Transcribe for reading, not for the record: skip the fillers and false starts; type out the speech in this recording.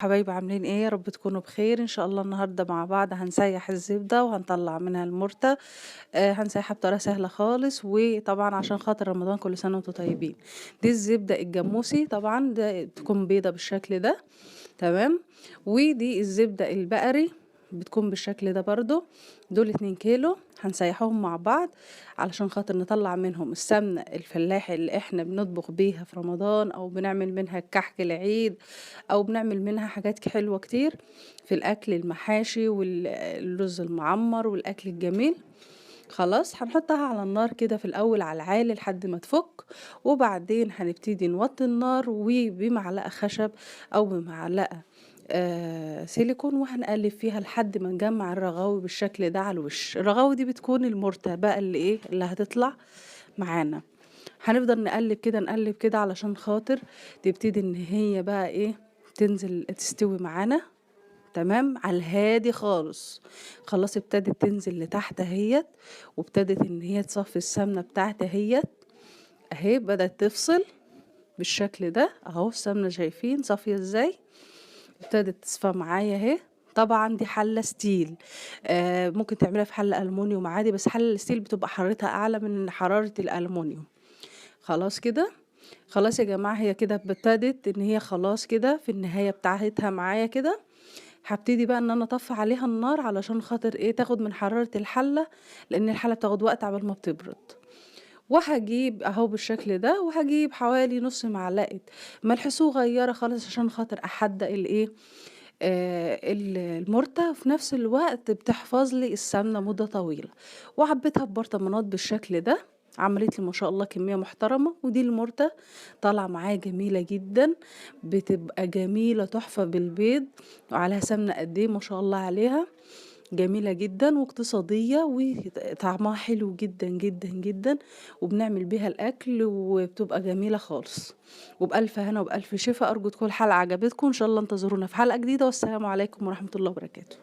حبايبي عاملين ايه؟ يا رب تكونوا بخير. ان شاء الله النهارده مع بعض هنسيح الزبده وهنطلع منها المرتة. هنسيحها بطريقه سهله خالص، وطبعا عشان خاطر رمضان كل سنه وانتم طيبين. دي الزبده الجاموسي، طبعا ده تكون بيضه بالشكل ده. تمام. ودي الزبده البقري، بتكون بالشكل ده برضو. دول 2 كيلو هنسيحهم مع بعض علشان خاطر نطلع منهم السمنة الفلاحي اللي احنا بنطبخ بيها في رمضان، او بنعمل منها الكحك العيد، او بنعمل منها حاجات حلوة كتير في الاكل، المحاشي والرز المعمر والاكل الجميل. خلاص هنحطها على النار كده في الاول على العالي لحد ما تفك، وبعدين هنبتدي نوطي النار وبمعلقة خشب او بمعلقة سيليكون، وهنقلب فيها لحد ما نجمع الرغاوي بالشكل ده على الوش. الرغاوي دي بتكون المرتة بقى اللي ايه اللي هتطلع معانا. هنفضل نقلب كده نقلب كده علشان خاطر تبتدي ان هي بقى ايه تنزل تستوي معانا. تمام، على الهادي خالص. خلاص ابتدت تنزل لتحت اهيت، وابتدت ان هي تصفي السمنة بتاعتها اهيت. اهي بدأت تفصل بالشكل ده اهو، السمنة شايفين صافية ازاي؟ ابتدت تصفى معايا اهي. طبعا دي حلة ستيل. ممكن تعملها في حلة ألمونيوم عادي، بس حلة الستيل بتبقى حرارتها أعلى من حرارة الألمونيوم. خلاص كده. خلاص يا جماعة، هي كده ابتدت ان هي خلاص كده في النهاية بتاعتها معايا كده. هابتدي بقى ان انا اطفي عليها النار علشان خاطر ايه تاخد من حرارة الحلة، لان الحلة بتاخد وقت عبال ما بتبرد. وهجيب اهو بالشكل ده، وهجيب حوالي نص معلقة ملح صغيرة خالص عشان خاطر احدق الايه المرتة، وفي نفس الوقت بتحفظ لي السمنة مدة طويلة. وعبيتها ببرطمانات بالشكل ده، عملت لي ما شاء الله كمية محترمة. ودي المرتة طالعة معايا جميلة جدا، بتبقى جميلة تحفة بالبيض، وعليها سمنة قد ايه ما شاء الله عليها. جميلة جدا واقتصادية وطعمها حلو جدا جدا جدا، وبنعمل بيها الأكل وبتبقى جميلة خالص. وبألف هنا وبألف شفا. أرجو تكون الحلقة عجبتكم. إن شاء الله انتظرونا في حلقة جديدة، والسلام عليكم ورحمة الله وبركاته.